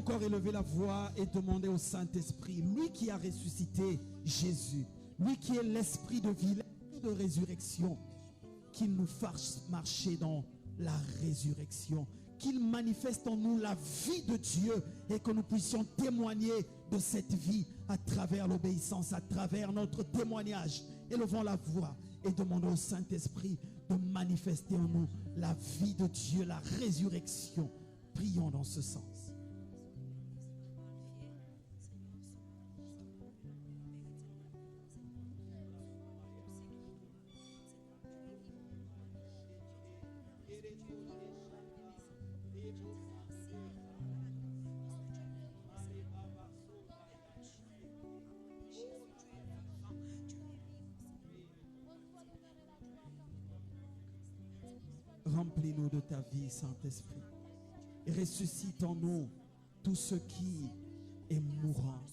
encore élever la voix et demander au Saint-Esprit, lui qui a ressuscité Jésus, lui qui est l'esprit de vie, l'esprit de résurrection, qu'il nous fasse marcher dans la résurrection, qu'il manifeste en nous la vie de Dieu et que nous puissions témoigner de cette vie à travers l'obéissance, à travers notre témoignage. Élevons la voix et demandons au Saint-Esprit de manifester en nous la vie de Dieu, la résurrection. Prions dans ce sens. Remplis-nous de ta vie, Saint-Esprit. Ressuscite en nous tout ce qui est mourant.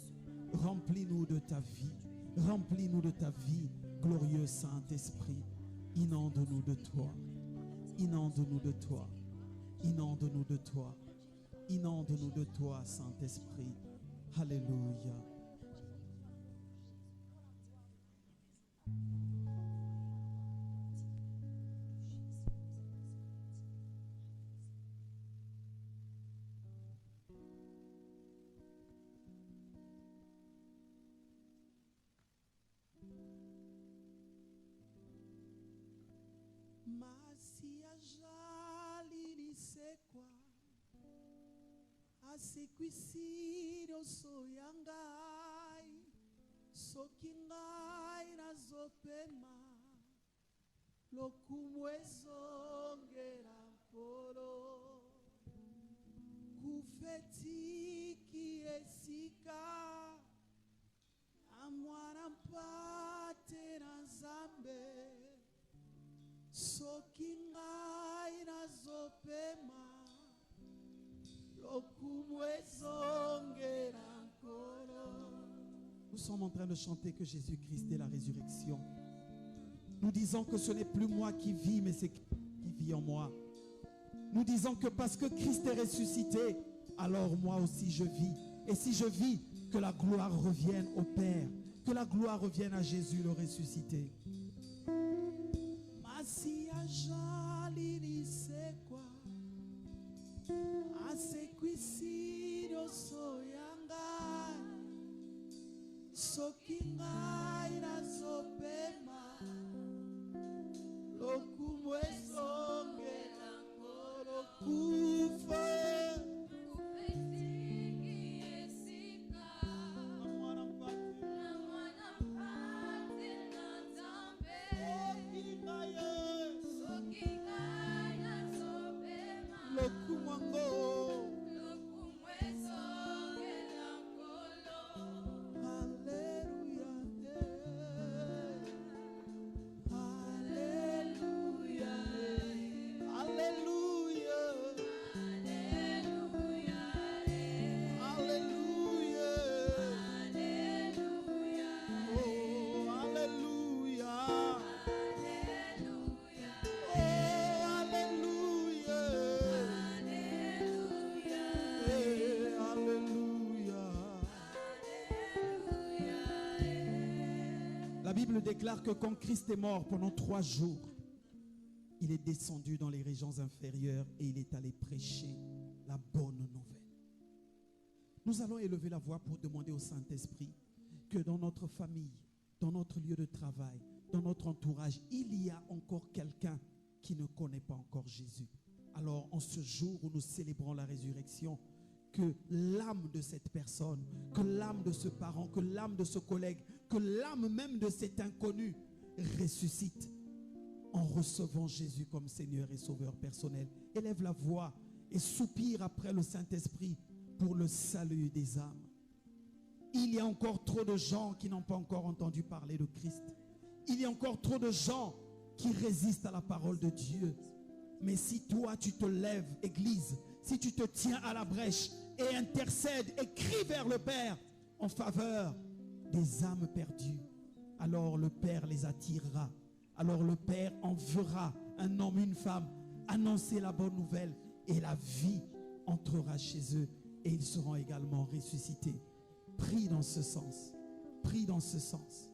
Remplis-nous de ta vie. Remplis-nous de ta vie, glorieux Saint-Esprit. Inonde-nous de toi. Inonde-nous de toi. Inonde-nous de toi. Inonde-nous de toi, Saint-Esprit. Alléluia. Asekwisirio soyangai sokingai nazopema lokumwezongera polo kufetiki esika amwana mpate na zambe sokingai nazopema. Nous sommes en train de chanter que Jésus-Christ est la résurrection. Nous disons que ce n'est plus moi qui vis, mais c'est Christ qui vit en moi. Nous disons que parce que Christ est ressuscité, alors moi aussi je vis. Et si je vis, que la gloire revienne au Père, que la gloire revienne à Jésus le ressuscité. Asekwisirio soyangai sokingai nazopema lokumwezongera ngoro kufa La Bible déclare que quand Christ est mort pendant 3 jours, il est descendu dans les régions inférieures et il est allé prêcher la bonne nouvelle. Nous allons élever la voix pour demander au Saint-Esprit que dans notre famille, dans notre lieu de travail, dans notre entourage, il y a encore quelqu'un qui ne connaît pas encore Jésus. Alors en ce jour où nous célébrons la résurrection, que l'âme de cette personne, que l'âme de ce parent, que l'âme de ce collègue, que l'âme même de cet inconnu ressuscite en recevant Jésus comme Seigneur et Sauveur personnel. Élève la voix et soupire après le Saint-Esprit pour le salut des âmes. Il y a encore trop de gens qui n'ont pas encore entendu parler de Christ. Il y a encore trop de gens qui résistent à la parole de Dieu. Mais si toi tu te lèves, Église, si tu te tiens à la brèche et intercèdes et cries vers le Père en faveur des âmes perdues, alors le Père les attirera. Alors le Père enverra un homme, une femme, annoncer la bonne nouvelle et la vie entrera chez eux et ils seront également ressuscités. Prie dans ce sens. Prie dans ce sens.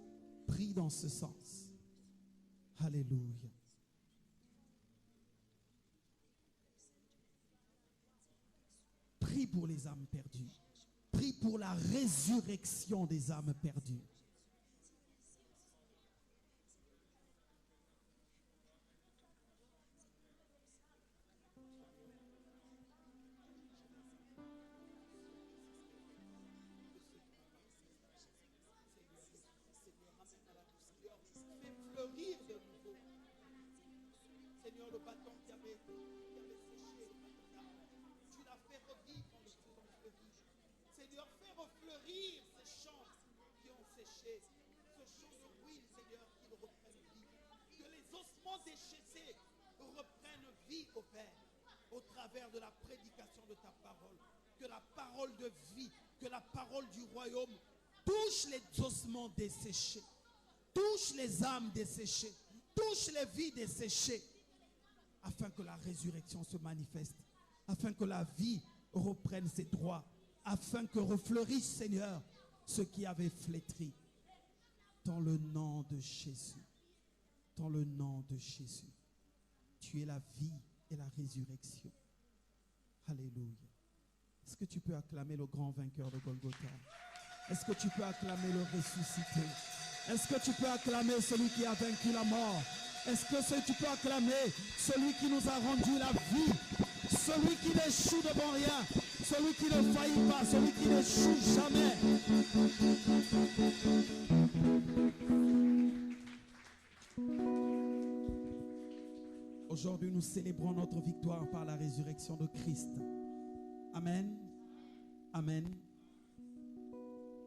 Prie dans ce sens. Alléluia. Prie pour les âmes perdues. Prie pour la résurrection des âmes perdues. Fleurir de nouveau. Seigneur, le bâton qui avait séché, tu l'as fait revivre en le faisant fleurir. Seigneur, fais refleurir ces champs qui ont séché, ce champ de ruines, Seigneur, qu'ils reprennent vie. Que les ossements déchaissés reprennent vie, ô Père, au travers de la prédication de ta parole. Que la parole de vie, que la parole du royaume touche les ossements desséchés. Touche les âmes desséchées, touche les vies desséchées, afin que la résurrection se manifeste, afin que la vie reprenne ses droits, afin que refleurisse, Seigneur, ce qui avait flétri. Dans le nom de Jésus, dans le nom de Jésus, tu es la vie et la résurrection. Alléluia. Est-ce que tu peux acclamer le grand vainqueur de Golgotha? Est-ce que tu peux acclamer le ressuscité? Est-ce que tu peux acclamer celui qui a vaincu la mort? Est-ce que tu peux acclamer celui qui nous a rendu la vie? Celui qui n'échoue devant rien, celui qui ne faillit pas, celui qui n'échoue jamais. Aujourd'hui, nous célébrons notre victoire par la résurrection de Christ. Amen. Amen.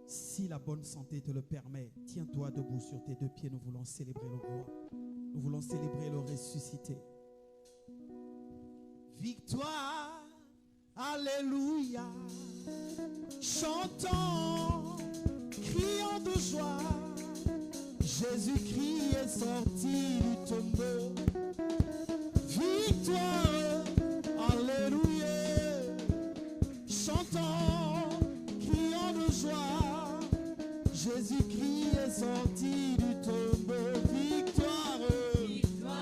Si la bonne santé te le permet, tiens-toi debout sur tes deux pieds. Nous voulons célébrer le roi. Nous voulons célébrer le ressuscité. Victoire, alléluia. Chantons, crions de joie. Jésus-Christ est sorti du tombeau. Victoire, alléluia. Chantons, crions de joie. Jésus-Christ est sorti du tombeau. Victoire, victoire,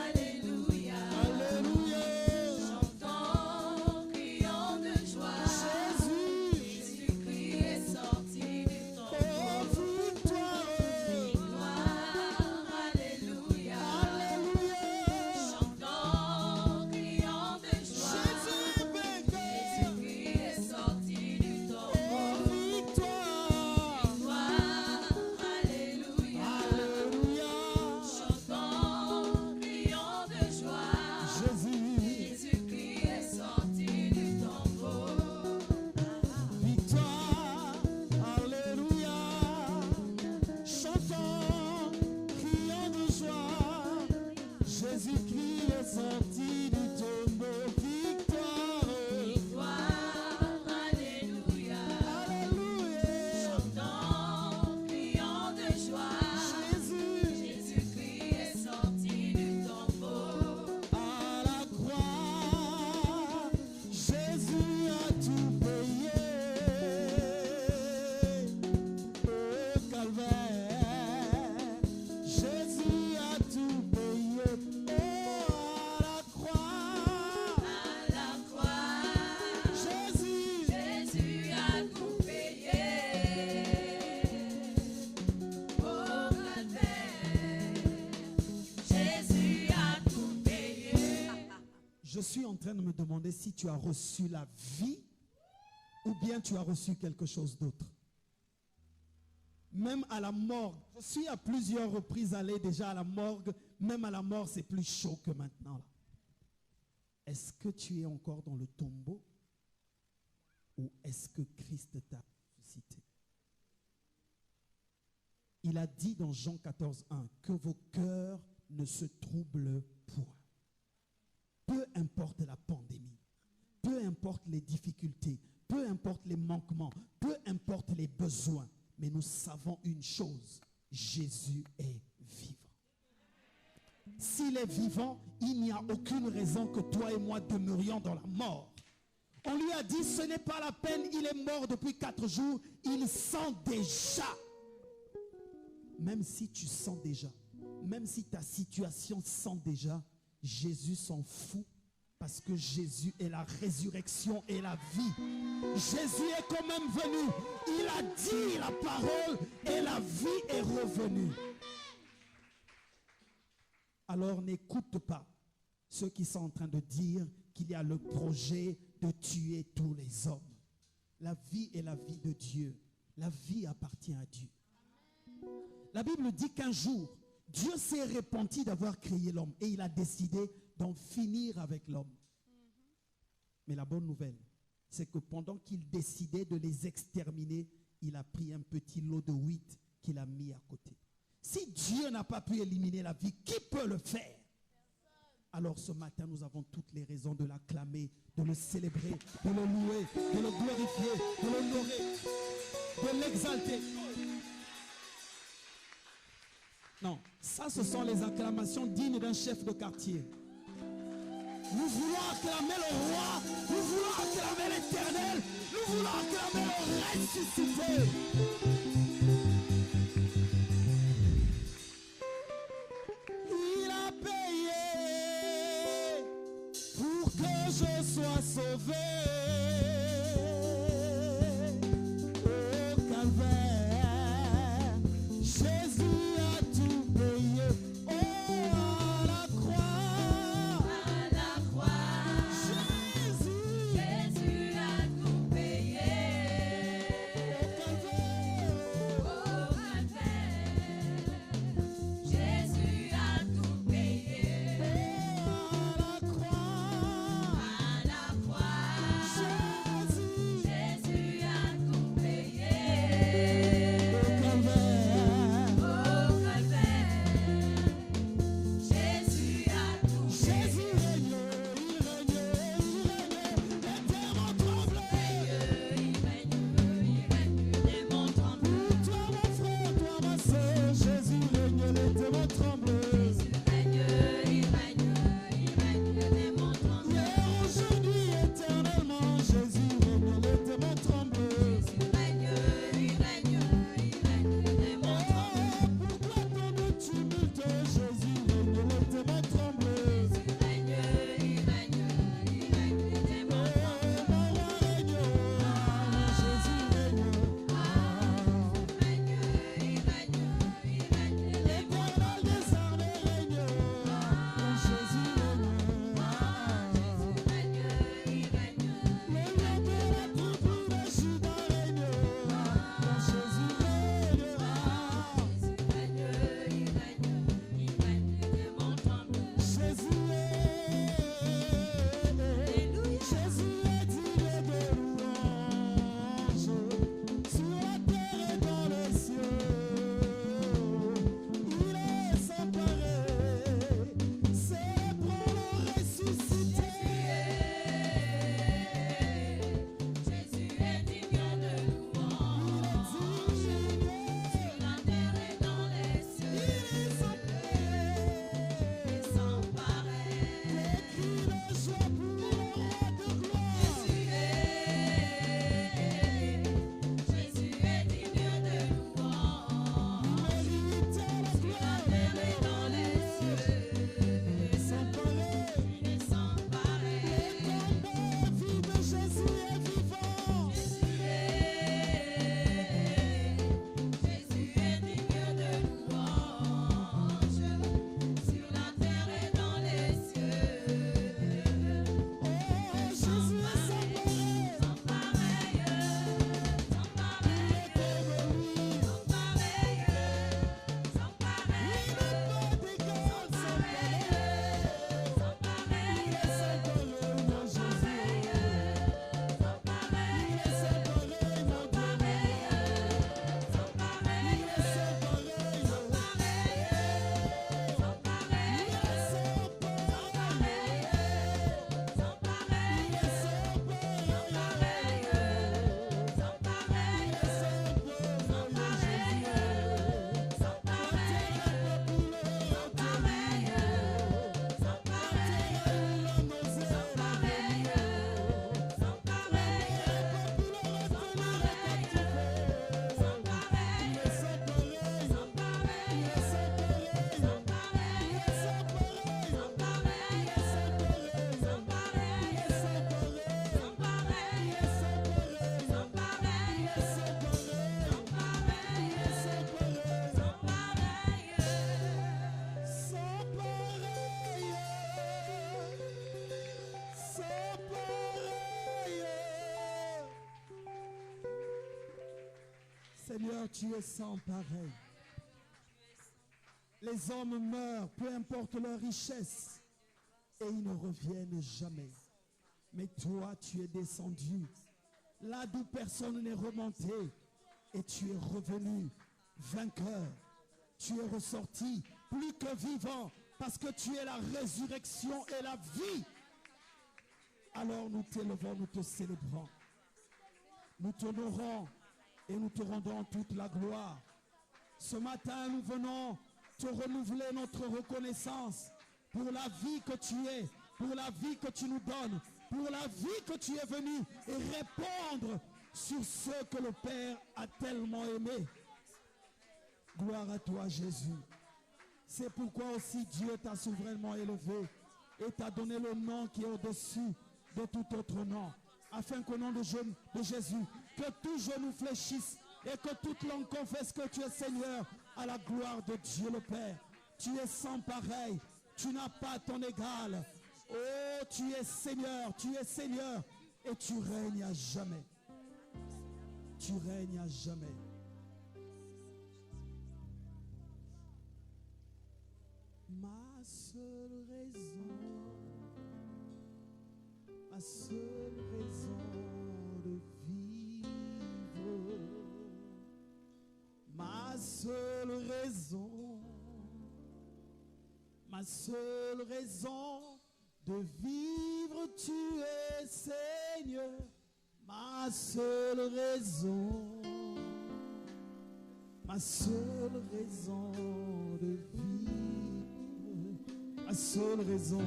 alléluia. Alléluia. Chantons, crions de joie. Jésus-Christ est sorti du tombeau. Oh, victoire, Victoire, alléluia. Alléluia. Chantons, crions de joie. Jésus est vainqueur. Jésus-Christ est sorti du tombeau. Oh, victoire, Victoire, alléluia. Alléluia. Chantons, crions de joie. Jésus, Jésus-Christ est sorti du tombeau. victoire, Alléluia. Chantons, crions de joie. Jésus-Christ est sorti du tombeau. Victoire, Victoire, alléluia. Alléluia. Chantons, crions de joie. Jésus, Jésus-Christ est sorti du tombeau. à la croix, Jésus a tout payé. Au calvaire, Jésus a tout payé. Oh, à la croix, À la croix, Jésus, Jésus a tout payé. Au calvaire, Jésus a tout payé. Je suis en train de me demander si tu as reçu la vie ou bien tu as reçu quelque chose d'autre. Même à la morgue, je suis à plusieurs reprises allé déjà à la morgue, même à la mort c'est plus chaud que maintenant. Là. Est-ce que tu es encore dans le tombeau ou est-ce que Christ t'a ressuscité? Il a dit dans Jean 14:1 que vos cœurs ne se troublent point. Peu importe la pandémie, peu importe les difficultés, peu importe les manquements, peu importe les besoins, mais nous savons une chose, Jésus est vivant. S'il est vivant, il n'y a aucune raison que toi et moi demeurions dans la mort. On lui a dit, ce n'est pas la peine, il est mort depuis 4 jours, il sent déjà. Même si tu sens déjà, même si ta situation sent déjà, Jésus s'en fout parce que Jésus est la résurrection et la vie. Jésus est quand même venu. Il a dit la parole et la vie est revenue. Alors n'écoute pas ceux qui sont en train de dire qu'il y a le projet de tuer tous les hommes. La vie est la vie de Dieu. La vie appartient à Dieu. La Bible dit qu'un jour, Dieu s'est repenti d'avoir créé l'homme et il a décidé d'en finir avec l'homme. Mais la bonne nouvelle, c'est que pendant qu'il décidait de les exterminer, il a pris un petit lot de huit qu'il a mis à côté. Si Dieu n'a pas pu éliminer la vie, qui peut le faire? Alors ce matin, nous avons toutes les raisons de l'acclamer, de le célébrer, de le louer, de le glorifier, de l'honorer, de l'exalter. Non, ça ce sont les acclamations dignes d'un chef de quartier. Nous voulons acclamer le roi, nous voulons acclamer l'éternel, nous voulons acclamer le ressuscité. Il a payé pour que je sois sauvé. Au calvaire, Jésus a tout payé. Oh, à la croix. À la croix, Jésus a tout payé. Au calvaire, Jésus a tout payé. À la croix, tu es sans pareil. Les hommes meurent, peu importe leur richesse, et ils ne reviennent jamais. Mais toi, tu es descendu là d'où personne n'est remonté, et tu es revenu vainqueur. Tu es ressorti plus que vivant, parce que tu es la résurrection et la vie. Alors nous t'élevons, nous te célébrons. Nous t'honorons et nous te rendons toute la gloire. Ce matin, nous venons te renouveler notre reconnaissance pour la vie que tu es, pour la vie que tu nous donnes, pour la vie que tu es venu et répondre sur ce que le Père a tellement aimé. Gloire à toi, Jésus. C'est pourquoi aussi Dieu t'a souverainement élevé et t'a donné le nom qui est au-dessus de tout autre nom, afin qu'au nom de Jésus, que tout genou fléchisse et que toute langue confesse que tu es Seigneur, à la gloire de Dieu le Père. Tu es sans pareil, tu n'as pas ton égal. Oh, tu es Seigneur et tu règnes à jamais. Tu règnes à jamais. Ma seule raison de vivre, ma seule raison de vivre, tu es Seigneur, ma seule raison de vivre, ma seule raison.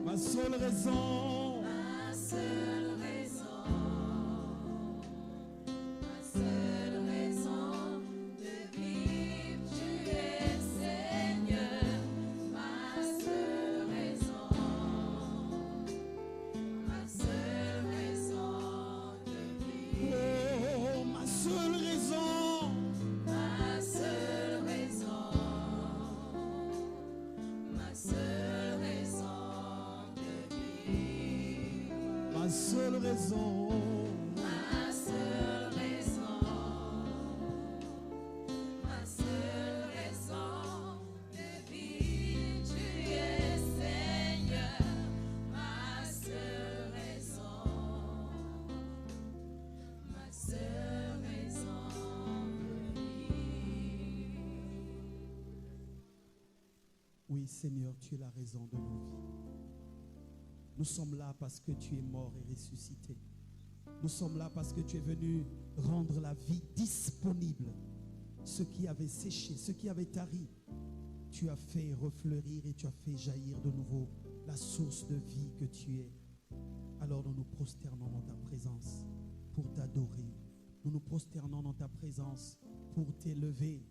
Ma seule raison, ma seule raison de vivre, tu es Seigneur, ma seule raison de vivre. oh, ma seule raison, Ma seule raison de vivre, ma seule raison, ma seule raison de vivre, tu es Seigneur, ma seule raison de vivre. oui Seigneur, tu es la raison de nos vies. Nous sommes là parce que tu es mort et ressuscité. Nous sommes là parce que tu es venu rendre la vie disponible. Ce qui avait séché, ce qui avait tari, tu as fait refleurir et tu as fait jaillir de nouveau la source de vie que tu es. Alors nous nous prosternons dans ta présence pour t'adorer. Nous nous prosternons dans ta présence pour t'élever.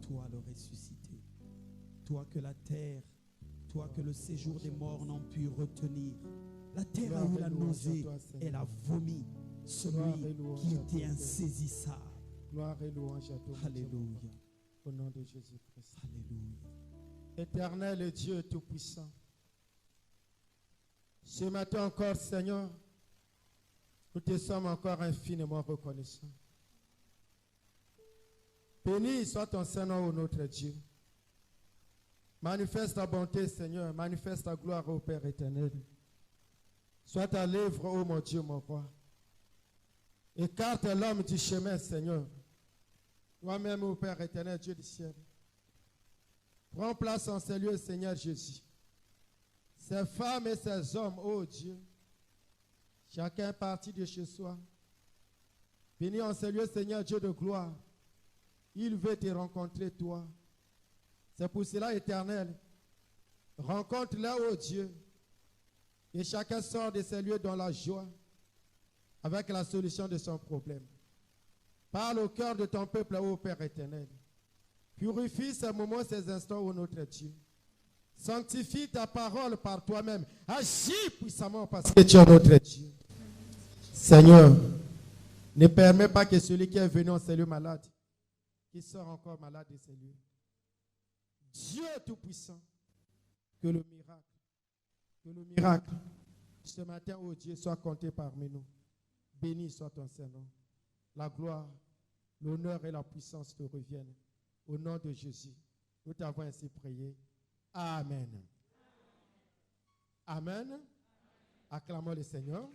Toi le ressuscité, toi que la terre, toi que le séjour des morts n'ont pu retenir. La terre a eu la nausée, elle a vomi celui qui était insaisissable. Gloire et louange à toi. Alléluia. Au nom de Jésus-Christ. Alléluia. Éternel et Dieu Tout-Puissant, ce matin encore, Seigneur, nous te sommes encore infiniment reconnaissants. Béni soit ton Saint-Nom, ô notre Dieu. Manifeste ta bonté, Seigneur. Manifeste ta gloire, ô Père éternel. Sois ta lèvre, ô mon Dieu, mon roi. Écarte l'homme du chemin, Seigneur. Toi-même, ô Père éternel, Dieu du ciel. Prends place en ces lieux, Seigneur Jésus. Ces femmes et ces hommes, ô Dieu, chacun parti de chez soi. Bénis en ces lieux, Seigneur Dieu de gloire. Il veut te rencontrer, toi. C'est pour cela, éternel, rencontre-les, ô Dieu, et chacun sort de ces lieux dans la joie, avec la solution de son problème. Parle au cœur de ton peuple, ô Père éternel. Purifie ces moments, ces instants, ô notre Dieu. Sanctifie ta parole par toi-même. Agis puissamment parce que tu es notre Dieu. Seigneur, ne permets pas que celui qui est venu en ces lieux malade, qui sort encore malade de ces lieux. Dieu Tout-Puissant, Que le miracle, ce matin, oh Dieu, soit compté parmi nous. Béni soit ton Saint-Nom. La gloire, l'honneur et la puissance te reviennent. Au nom de Jésus, nous t'avons ainsi prié. Amen. Amen. Acclamons le Seigneur.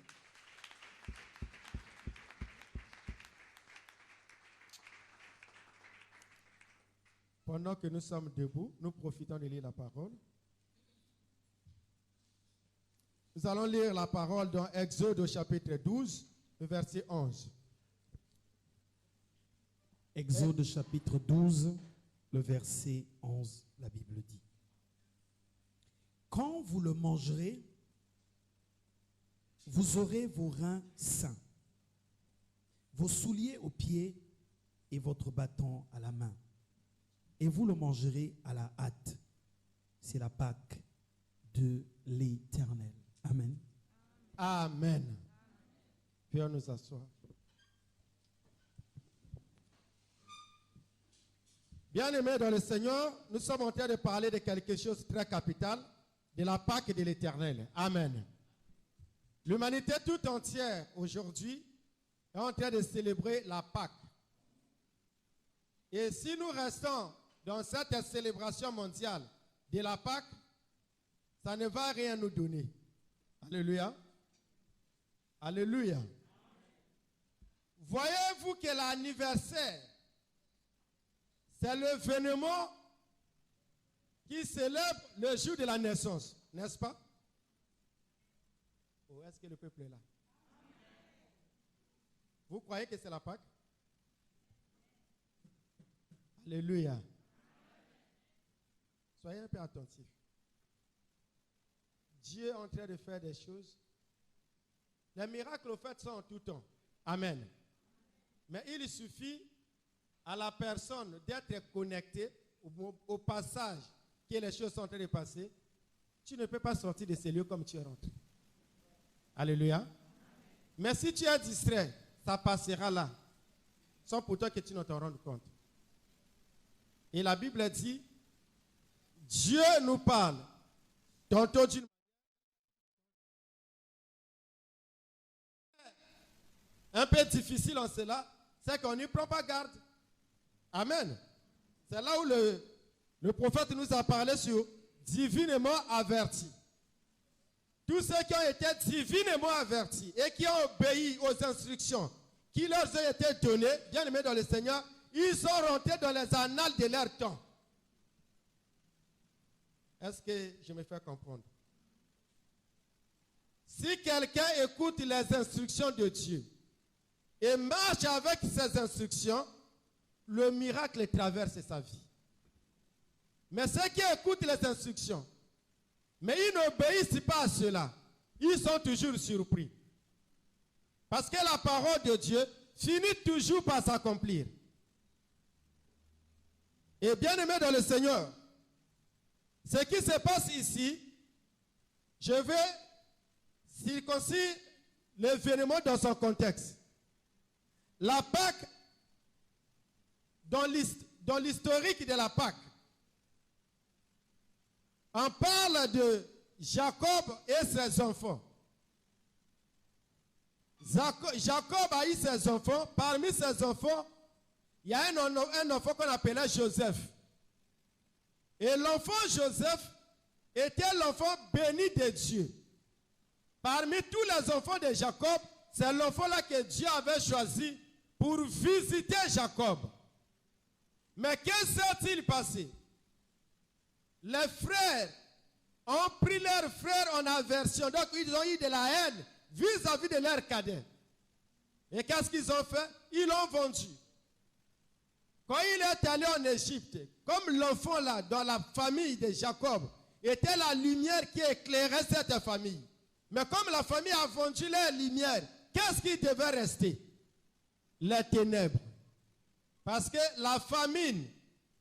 Pendant que nous sommes debout, nous profitons de lire la parole. Nous allons lire la parole dans Exode au chapitre 12, le verset 11. Exode chapitre 12, le verset 11, la Bible dit. Quand vous le mangerez, vous aurez vos reins sains, vos souliers aux pieds et votre bâton à la main. Et vous le mangerez à la hâte. C'est la Pâque de l'Éternel. Amen. Amen. Viens nous asseoir. Bien-aimés dans le Seigneur, nous sommes en train de parler de quelque chose de très capital, de la Pâque de l'Éternel. Amen. L'humanité tout entière aujourd'hui est en train de célébrer la Pâque. Et si nous restons dans cette célébration mondiale de la Pâque, ça ne va rien nous donner. Alléluia. Alléluia. Voyez-vous que l'anniversaire, c'est l'événement qui célèbre le jour de la naissance, n'est-ce pas? Oh, est-ce que le peuple est là? Vous croyez que c'est la Pâque? Alléluia. Soyez un peu attentifs. Dieu est en train de faire des choses. Les miracles, au fait, sont en tout temps. Amen. Mais il suffit à la personne d'être connectée au passage que les choses sont en train de passer. Tu ne peux pas sortir de ces lieux comme tu es rentré. Alléluia. Mais si tu es distrait, ça passera là, sans pourtant que tu ne t'en rendes compte. Et la Bible dit, Dieu nous parle tantôt d'une un peu difficile en cela, c'est qu'on n'y prend pas garde. Amen. C'est là où le prophète nous a parlé sur divinement averti. Tous ceux qui ont été divinement avertis et qui ont obéi aux instructions qui leur ont été données, bien aimés dans le Seigneur, ils sont rentrés dans les annales de leur temps. Est-ce que je me fais comprendre? Si quelqu'un écoute les instructions de Dieu et marche avec ces instructions, le miracle traverse sa vie. Mais ceux qui écoutent les instructions, mais ils n'obéissent pas à cela, ils sont toujours surpris. Parce que la parole de Dieu finit toujours par s'accomplir. Et bien aimé dans le Seigneur, ce qui se passe ici, je vais circoncire l'événement dans son contexte. La Pâque, dans l'historique de la Pâque, on parle de Jacob et ses enfants. Jacob a eu ses enfants. Parmi ses enfants, il y a un enfant qu'on appelait Joseph. Et l'enfant Joseph était l'enfant béni de Dieu. Parmi tous les enfants de Jacob, c'est l'enfant-là que Dieu avait choisi pour visiter Jacob. Mais que s'est-il passé? Les frères ont pris leurs frères en aversion. Donc ils ont eu de la haine vis-à-vis de leur cadet. Et qu'est-ce qu'ils ont fait? Ils l'ont vendu. Quand il est allé en Égypte, comme l'enfant là, dans la famille de Jacob, était la lumière qui éclairait cette famille. Mais comme la famille a vendu leur lumière, qu'est-ce qui devait rester? Les ténèbres. Parce que la famine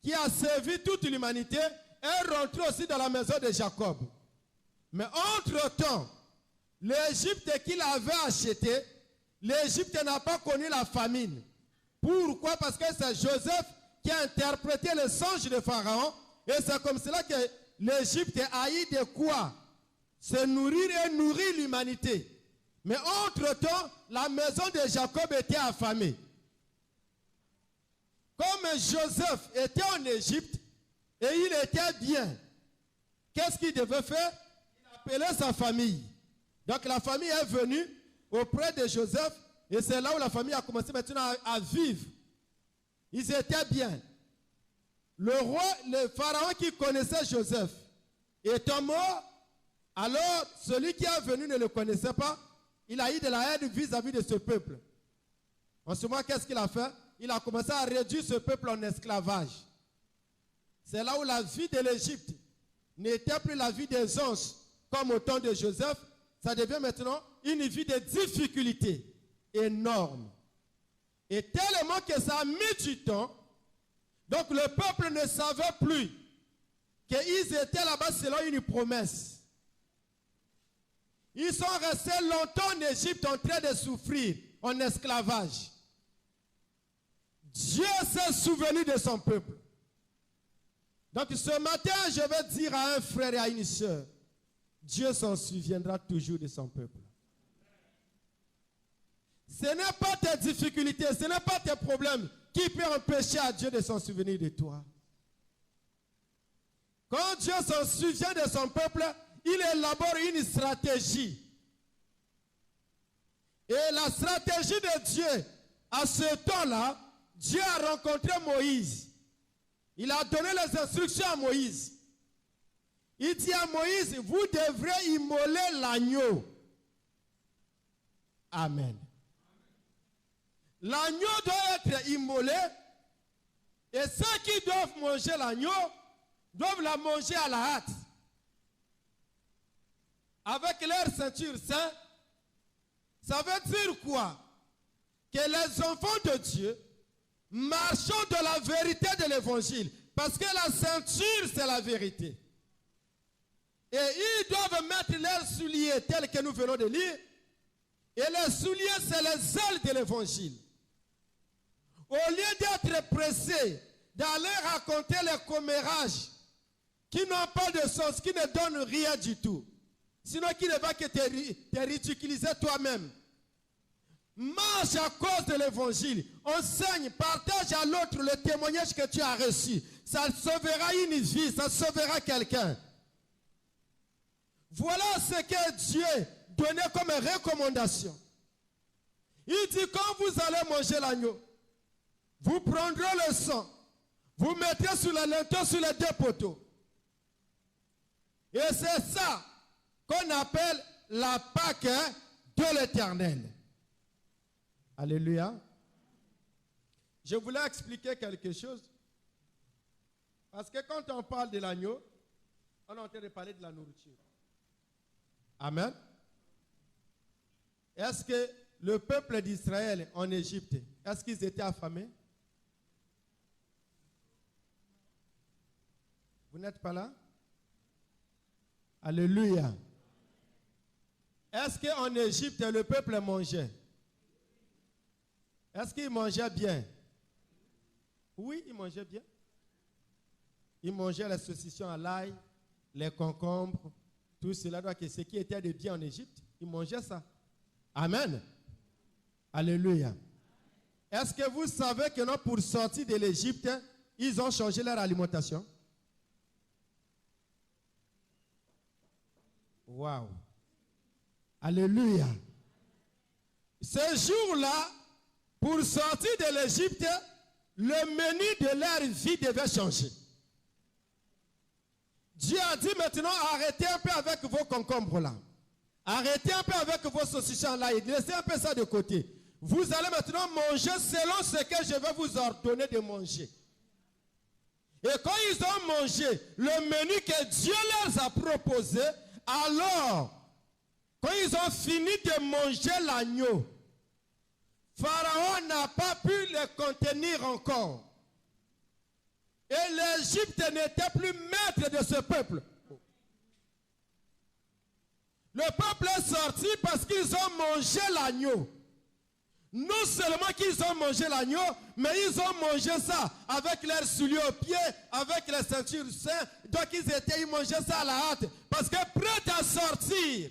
qui a servi toute l'humanité est rentrée aussi dans la maison de Jacob. Mais entre-temps, l'Égypte qu'il avait acheté, l'Égypte n'a pas connu la famine. Pourquoi? Parce que c'est Joseph qui a interprété le songe de Pharaon. Et c'est comme cela que l'Égypte a eu de quoi se nourrir et nourrir l'humanité. Mais entre-temps, la maison de Jacob était affamée. Comme Joseph était en Égypte et il était bien, qu'est-ce qu'il devait faire? Il appelait sa famille. Donc la famille est venue auprès de Joseph et c'est là où la famille a commencé maintenant à vivre. Ils étaient bien. Le roi, le pharaon qui connaissait Joseph étant mort, alors celui qui est venu ne le connaissait pas. Il a eu de la haine vis-à-vis de ce peuple. En ce moment, qu'est-ce qu'il a fait? Il a commencé à réduire ce peuple en esclavage. C'est là où la vie de l'Égypte n'était plus la vie des anges comme au temps de Joseph. Ça devient maintenant une vie de difficulté énorme. Et tellement que ça a mis du temps, donc le peuple ne savait plus qu'ils étaient là-bas selon une promesse. Ils sont restés longtemps en Égypte en train de souffrir en esclavage. Dieu s'est souvenu de son peuple. Donc ce matin, je vais dire à un frère et à une sœur, Dieu s'en souviendra toujours de son peuple. Ce n'est pas tes difficultés, ce n'est pas tes problèmes qui peuvent empêcher à Dieu de s'en souvenir de toi. Quand Dieu s'en souvient de son peuple, il élabore une stratégie. Et la stratégie de Dieu, à ce temps-là, Dieu a rencontré Moïse. Il a donné les instructions à Moïse. Il dit à Moïse, vous devrez immoler l'agneau. Amen. L'agneau doit être immolé et ceux qui doivent manger l'agneau doivent la manger à la hâte. Avec leur ceinture sainte, ça veut dire quoi? Que les enfants de Dieu marchent de la vérité de l'évangile. Parce que la ceinture, c'est la vérité. Et ils doivent mettre leurs souliers tels que nous venons de lire. Et les souliers, c'est les ailes de l'évangile. Au lieu d'être pressés d'aller raconter les commérages qui n'ont pas de sens, qui ne donnent rien du tout, sinon qui ne va que te ridiculiser toi-même. Marche à cause de l'évangile. Enseigne, partage à l'autre le témoignage que tu as reçu. Ça sauvera une vie, ça sauvera quelqu'un. Voilà ce que Dieu donnait comme recommandation. Il dit, quand vous allez manger l'agneau, vous prendrez le sang, vous mettrez sur la linteau, sur les deux poteaux. Et c'est ça qu'on appelle la Pâque de l'Éternel. Alléluia. Je voulais expliquer quelque chose. Parce que quand on parle de l'agneau, on est en train de parler de la nourriture. Amen. Est-ce que le peuple d'Israël en Égypte, est-ce qu'ils étaient affamés? Vous n'êtes pas là? Alléluia. Est-ce qu'en Égypte, le peuple mangeait? Est-ce qu'il mangeait bien? Oui, il mangeait bien. Il mangeait les saucissons à l'ail, les concombres, tout cela. Donc, ce qui était de bien en Égypte, il mangeait ça. Amen. Alléluia. Est-ce que vous savez que non, pour sortir de l'Égypte, ils ont changé leur alimentation? Waouh. Alléluia. Ce jour-là, pour sortir de l'Égypte, le menu de leur vie devait changer. Dieu a dit maintenant, arrêtez un peu avec vos concombres là. Arrêtez un peu avec vos saucissons là. Laissez un peu ça de côté. Vous allez maintenant manger selon ce que je vais vous ordonner de manger. Et quand ils ont mangé le menu que Dieu leur a proposé, alors, quand ils ont fini de manger l'agneau, Pharaon n'a pas pu les contenir encore. Et l'Égypte n'était plus maître de ce peuple. Le peuple est sorti parce qu'ils ont mangé l'agneau. Non seulement qu'ils ont mangé l'agneau, mais ils ont mangé ça avec leurs souliers aux pieds, avec les ceintures saintes. Donc ils mangeaient ça à la hâte. Parce que prêts à sortir.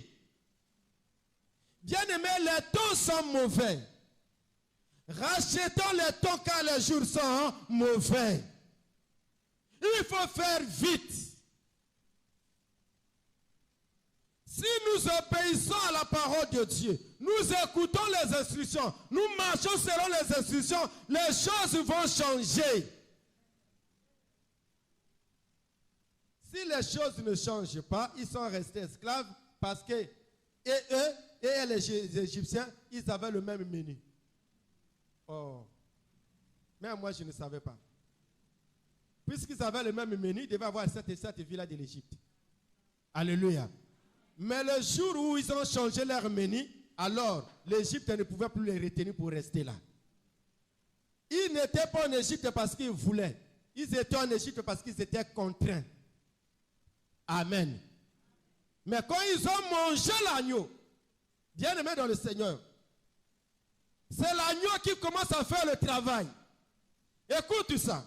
Bien aimé, les temps sont mauvais. Rachetons les temps quand les jours sont mauvais. Il faut faire vite. Si nous obéissons à la parole de Dieu, nous écoutons les instructions, nous marchons selon les instructions, les choses vont changer. Si les choses ne changent pas, ils sont restés esclaves parce que eux et les Égyptiens, ils avaient le même menu. Oh, même moi je ne savais pas. Puisqu'ils avaient le même menu, ils devaient avoir cette vie-là de l'Égypte. Alléluia. Mais le jour où ils ont changé leur menu, alors l'Égypte ne pouvait plus les retenir pour rester là. Ils n'étaient pas en Égypte parce qu'ils voulaient. Ils étaient en Égypte parce qu'ils étaient contraints. Amen. Mais quand ils ont mangé l'agneau, bien aimé dans le Seigneur, c'est l'agneau qui commence à faire le travail. Écoute ça.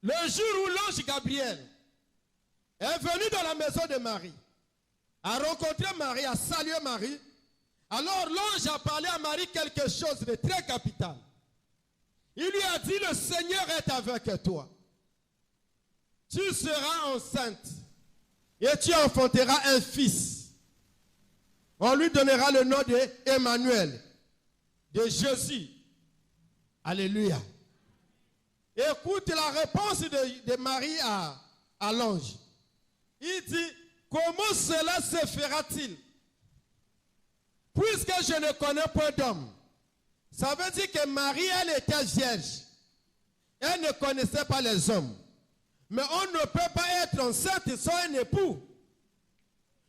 Le jour où l'ange Gabriel est venu dans la maison de Marie, a rencontré Marie, a salué Marie, alors l'ange a parlé à Marie quelque chose de très capital. Il lui a dit, le Seigneur est avec toi. Tu seras enceinte et tu enfanteras un fils. On lui donnera le nom d'Emmanuel, de Jésus. Alléluia. Écoute la réponse de Marie à l'ange. Il dit, comment cela se fera-t-il? Puisque je ne connais pas d'homme. Ça veut dire que Marie, elle était vierge. Elle ne connaissait pas les hommes. Mais on ne peut pas être enceinte sans un époux.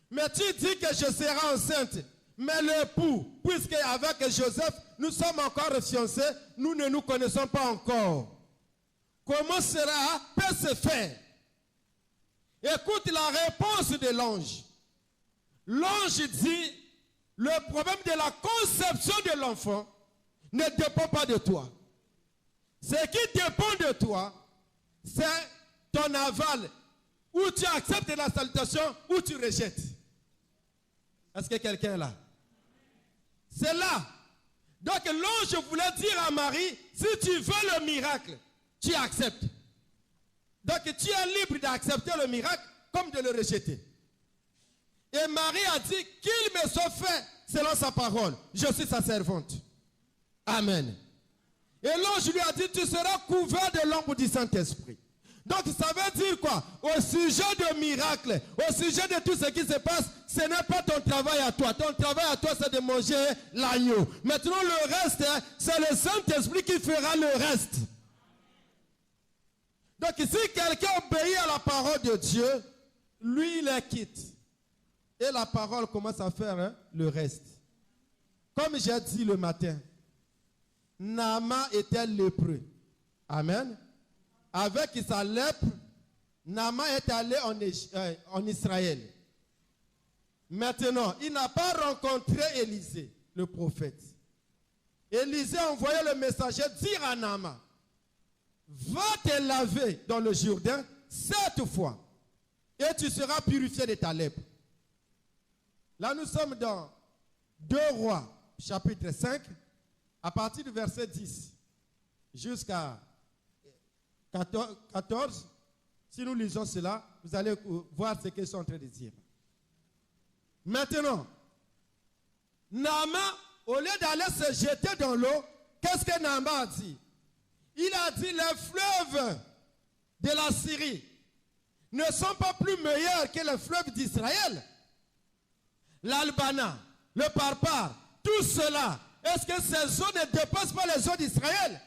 Mais tu dis que je serai enceinte. Mais l'époux, puisque avec Joseph, nous sommes encore fiancés, nous ne nous connaissons pas encore. Comment cela peut se faire? Écoute la réponse de l'ange. L'ange dit, le problème de la conception de l'enfant ne dépend pas de toi. Ce qui dépend de toi, c'est ton aval, où tu acceptes la salutation, ou tu rejettes. Est-ce que quelqu'un est là? C'est là. Donc l'ange voulait dire à Marie, si tu veux le miracle, tu acceptes. Donc tu es libre d'accepter le miracle comme de le rejeter. Et Marie a dit qu'il me soit fait selon sa parole. Je suis sa servante. Amen. Et l'ange lui a dit, tu seras couvert de l'ombre du Saint-Esprit. Donc ça veut dire quoi? Au sujet de miracles, au sujet de tout ce qui se passe, ce n'est pas ton travail à toi. Ton travail à toi, c'est de manger l'agneau. Maintenant le reste, c'est le Saint-Esprit qui fera le reste. Donc si quelqu'un obéit à la parole de Dieu, lui il la quitte. Et la parole commence à faire le reste. Comme j'ai dit le matin, Naaman était lépreux. Amen. Avec sa lèpre, Naaman est allé en Israël. Maintenant, il n'a pas rencontré Élisée, le prophète. Élisée a envoyé le messager dire à Naaman, va te laver dans le Jourdain 7 fois et tu seras purifié de ta lèpre. Là, nous sommes dans 2 Rois, chapitre 5, à partir du verset 10 jusqu'à 14. Si nous lisons cela, vous allez voir ce qu'ils sont en train de dire. Maintenant, Naaman, au lieu d'aller se jeter dans l'eau, qu'est-ce que Naaman a dit? Il a dit, les fleuves de la Syrie ne sont pas plus meilleurs que les fleuves d'Israël. L'Albana, le Parpar, tout cela, est-ce que ces eaux ne dépassent pas les eaux d'Israël?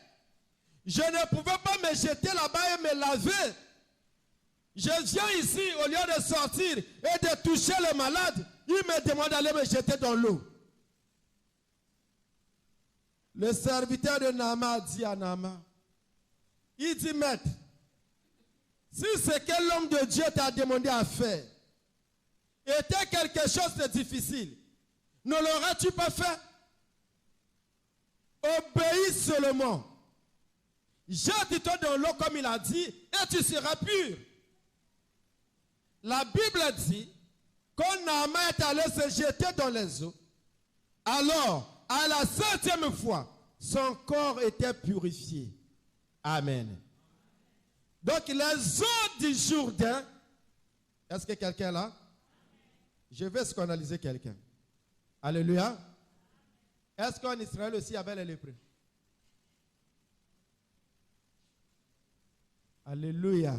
Je ne pouvais pas me jeter là-bas et me laver. Je viens ici, au lieu de sortir et de toucher le malade, il me demande d'aller me jeter dans l'eau. Le serviteur de Naaman dit à Naaman, il dit, maître, si ce que l'homme de Dieu t'a demandé à faire était quelque chose de difficile, ne l'aurais-tu pas fait? obéis seulement. Jette-toi dans l'eau comme il a dit et tu seras pur. La Bible dit, quand Naaman est allé se jeter dans les eaux, alors, à la 7e fois, son corps était purifié. Amen. Donc, les eaux du Jourdain, est-ce que quelqu'un est là? Je vais scandaliser quelqu'un. Alléluia. Est-ce qu'en Israël aussi il y avait les lépreux? Alléluia.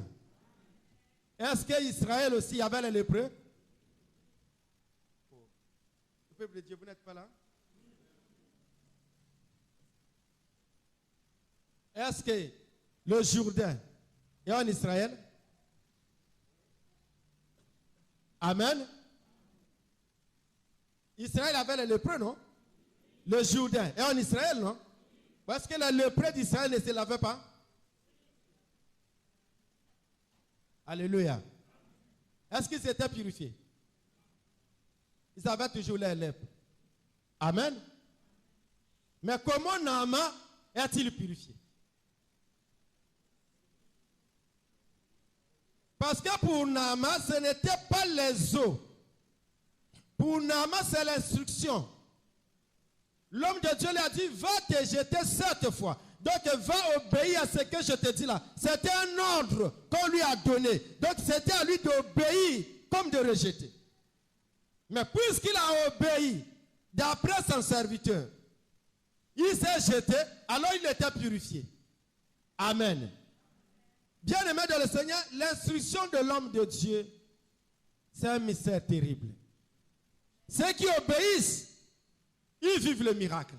Est-ce qu'Israël aussi il y avait les lépreux? Le peuple de Dieu, vous n'êtes pas là? Est-ce que le Jourdain est en Israël? Amen. Israël avait les lépreux, non? Le Jourdain est en Israël, non? Est-ce que les lépreux d'Israël ne se lavaient pas? Alléluia. Est-ce qu'ils s'étaient purifiés? Ils avaient toujours les lèpres. Amen. Mais comment Naaman est-il purifié? Parce que pour Naaman, ce n'était pas les eaux. Pour Naaman, c'est l'instruction. L'homme de Dieu lui a dit, va te jeter 7 fois. Donc, va obéir à ce que je te dis là. C'était un ordre qu'on lui a donné. Donc, c'était à lui d'obéir comme de rejeter. Mais puisqu'il a obéi d'après son serviteur, il s'est jeté, alors il était purifié. Amen. Bien-aimé de le Seigneur, l'instruction de l'homme de Dieu, c'est un mystère terrible. Ceux qui obéissent, ils vivent le miracle.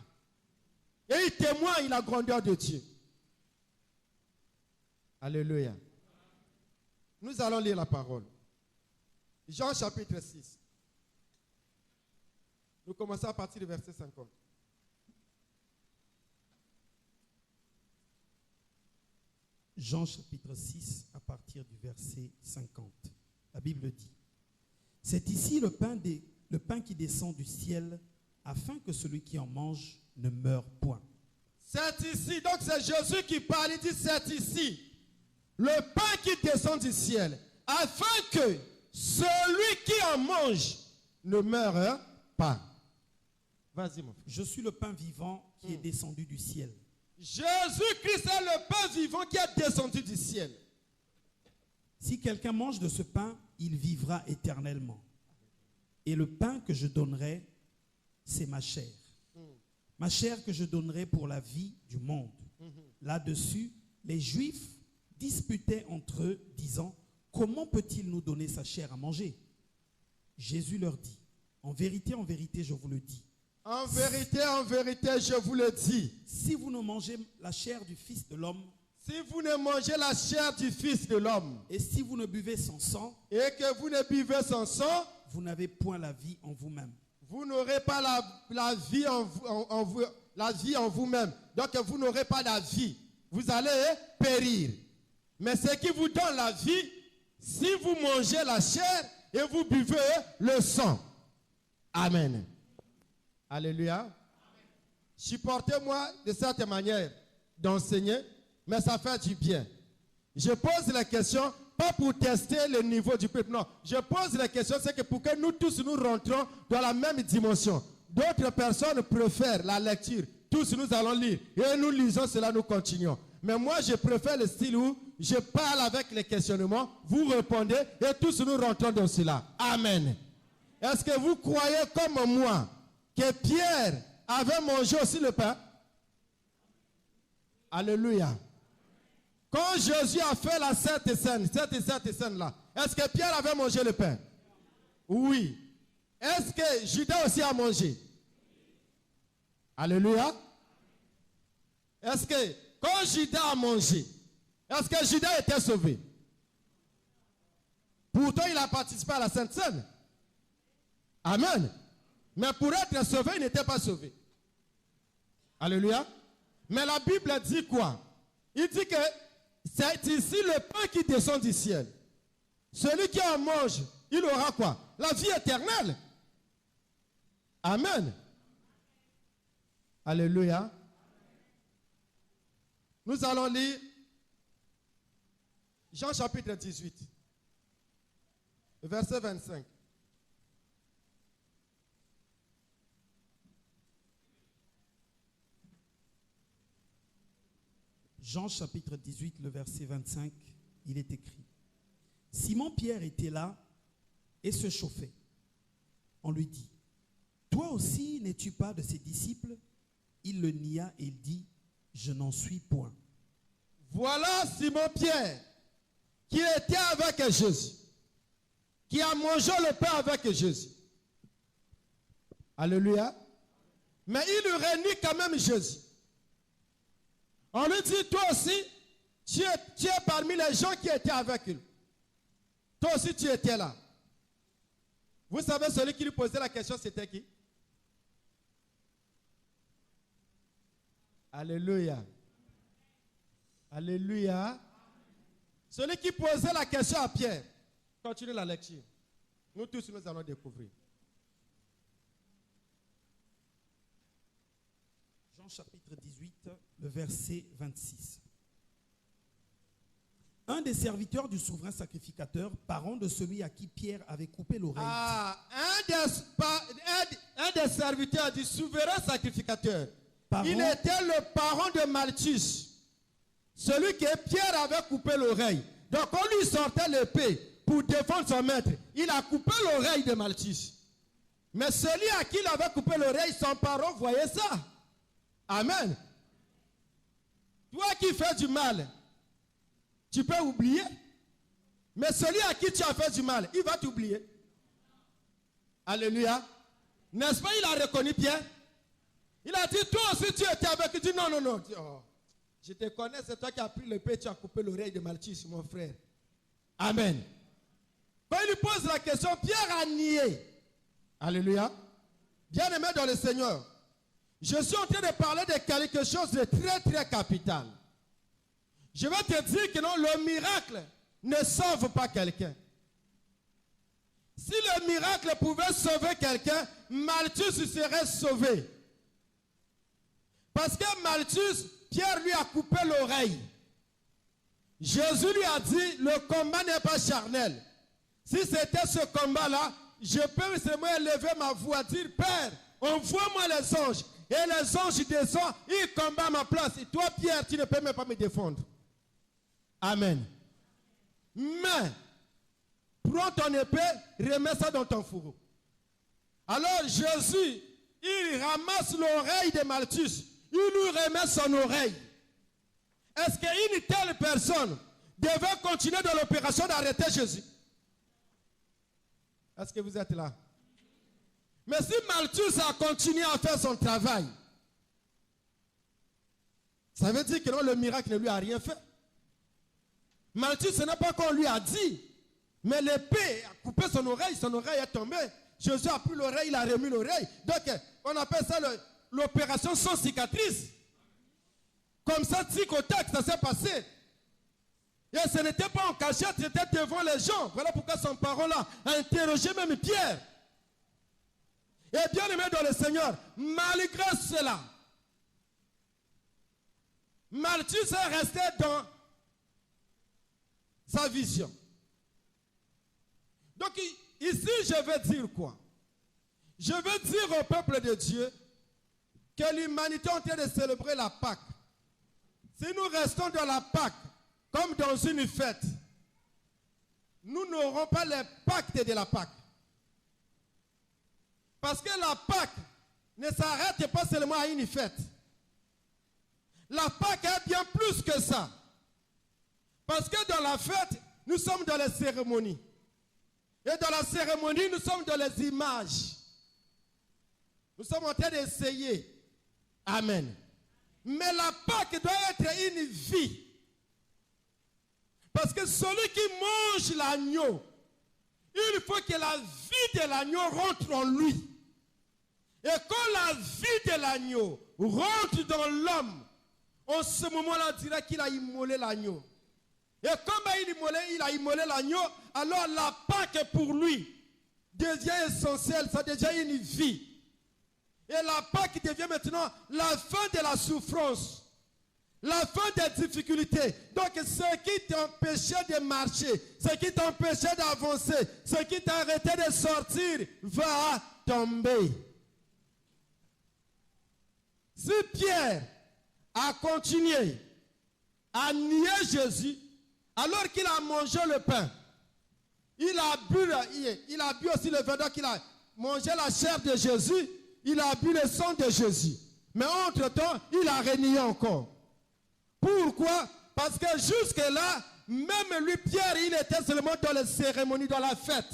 Et ils témoignent la grandeur de Dieu. Alléluia. Nous allons lire la parole. Jean chapitre 6. Nous commençons à partir du verset 50. Jean chapitre 6 à partir du verset 50. La Bible dit, c'est ici le pain qui descend du ciel, afin que celui qui en mange ne meure point. C'est ici, donc c'est Jésus qui parle, il dit c'est ici, le pain qui descend du ciel, afin que celui qui en mange ne meure pas. Vas-y mon frère. Je suis le pain vivant qui est descendu du ciel. Jésus-Christ est le pain vivant qui est descendu du ciel. Si quelqu'un mange de ce pain, il vivra éternellement. Et le pain que je donnerai, c'est ma chair. Ma chair que je donnerai pour la vie du monde. Là-dessus, les Juifs disputaient entre eux, disant, comment peut-il nous donner sa chair à manger? Jésus leur dit, en vérité, je vous le dis. En vérité, je vous le dis. Si vous ne mangez la chair du Fils de l'homme, si vous ne mangez la chair du Fils de l'homme, et si vous ne buvez son sang, et que vous ne buvez son sang, vous n'avez point la vie en vous-même. Vous n'aurez pas la vie en vous-même. Donc vous n'aurez pas la vie. Vous allez périr. Mais ce qui vous donne la vie, si vous mangez la chair et vous buvez le sang. Amen. Alléluia. Supportez-moi de cette manière d'enseigner, mais ça fait du bien. Je pose la question, pas pour tester le niveau du peuple, non. Je pose la question, c'est que pour que nous tous nous rentrons dans la même dimension. D'autres personnes préfèrent la lecture. Tous nous allons lire. Et nous lisons cela, nous continuons. Mais moi, je préfère le style où je parle avec les questionnements, vous répondez et tous nous rentrons dans cela. Amen. Est-ce que vous croyez comme moi que Pierre avait mangé aussi le pain? Alléluia. Quand Jésus a fait la Sainte Seine là, est-ce que Pierre avait mangé le pain? Oui. Est-ce que Judas aussi a mangé? Alléluia. Est-ce que quand Judas a mangé, est-ce que Judas était sauvé? Pourtant, il a participé à la Sainte Seine. Amen. Mais pour être sauvé, il n'était pas sauvé. Alléluia. Mais la Bible dit quoi? Il dit que c'est ici le pain qui descend du ciel. Celui qui en mange, il aura quoi? La vie éternelle. Amen. Alléluia. Nous allons lire Jean chapitre 18, verset 25. Jean chapitre 18, le verset 25, il est écrit. Simon-Pierre était là et se chauffait. On lui dit, toi aussi n'es-tu pas de ses disciples? Il le nia et il dit, je n'en suis point. Voilà Simon-Pierre qui était avec Jésus, qui a mangé le pain avec Jésus. Alléluia. Mais il renie quand même Jésus. On lui dit, toi aussi, tu es parmi les gens qui étaient avec lui. Toi aussi, tu étais là. Vous savez, celui qui lui posait la question, c'était qui? Alléluia. Alléluia. Celui qui posait la question à Pierre. Continue la lecture. Nous tous, nous allons découvrir. Jean chapitre 18, le verset 26. Un des serviteurs du souverain sacrificateur, parent de celui à qui Pierre avait coupé l'oreille. Un des serviteurs du souverain sacrificateur. Parent, il était le parent de Malchus. Celui que Pierre avait coupé l'oreille. Donc on lui sortait l'épée pour défendre son maître. Il a coupé l'oreille de Malchus. Mais celui à qui il avait coupé l'oreille, son parent voyait ça. Amen. Toi qui fais du mal, tu peux oublier. Mais celui à qui tu as fait du mal, il va t'oublier. Alléluia. N'est-ce pas, il a reconnu Pierre. Il a dit, toi aussi tu étais avec. Il dit, non, non, non. Oh, je te connais, c'est toi qui as pris l'épée, tu as coupé l'oreille de Malchus, mon frère. Amen. Quand il lui pose la question, Pierre a nié. Alléluia. Bien-aimé dans le Seigneur, je suis en train de parler de quelque chose de très, très capital. Je vais te dire que non, le miracle ne sauve pas quelqu'un. Si le miracle pouvait sauver quelqu'un, Malchus serait sauvé. Parce que Malchus, Pierre lui a coupé l'oreille. Jésus lui a dit, le combat n'est pas charnel. Si c'était ce combat-là, je peux seulement élever ma voix, dire, Père, envoie-moi les anges. Et les anges descendent, ils combattent à ma place. Et toi, Pierre, tu ne peux même pas me défendre. Amen. Mais, prends ton épée, remets ça dans ton fourreau. Alors Jésus, il ramasse l'oreille de Malchus. Il lui remet son oreille. Est-ce qu'une telle personne devait continuer dans l'opération d'arrêter Jésus? Est-ce que vous êtes là? Mais si Malchus a continué à faire son travail, ça veut dire que non, le miracle ne lui a rien fait. Malchus, ce n'est pas qu'on lui a dit, mais l'épée a coupé son oreille est tombée. Jésus a pris l'oreille, il a remis l'oreille. Donc, on appelle ça l'opération sans cicatrice. Comme ça, tic au tac, ça s'est passé. Et ce n'était pas en cachette, c'était devant les gens. Voilà pourquoi son parent-là a interrogé même Pierre. Et bien aimé dans le Seigneur, malgré cela, Malchus est resté dans sa vision. Donc ici, je veux dire quoi? Je veux dire au peuple de Dieu que l'humanité est en train de célébrer la Pâque. Si nous restons dans la Pâque, comme dans une fête, nous n'aurons pas les pactes de la Pâque. Parce que la Pâque ne s'arrête pas seulement à une fête. La Pâque est bien plus que ça. Parce que dans la fête, nous sommes dans les cérémonies. Et dans la cérémonie, nous sommes dans les images. Nous sommes en train d'essayer. Amen. Mais la Pâque doit être une vie. Parce que celui qui mange l'agneau, il faut que la vie de l'agneau rentre en lui. Et quand la vie de l'agneau rentre dans l'homme, en ce moment-là, on dirait qu'il a immolé l'agneau. Et comme il a immolé l'agneau, alors la Pâque pour lui devient essentielle, ça devient une vie. Et la Pâque devient maintenant la fin de la souffrance. La fin des difficultés. Donc, ce qui t'empêchait de marcher, ce qui t'empêchait d'avancer, ce qui t'arrêtait de sortir, va tomber. Si Pierre a continué à nier Jésus, alors qu'il a mangé le pain, il a bu aussi le vin, donc il a mangé la chair de Jésus, il a bu le sang de Jésus. Mais entre-temps, il a renié encore. Pourquoi? Parce que jusque-là, même lui, Pierre, il était seulement dans les cérémonies, dans la fête.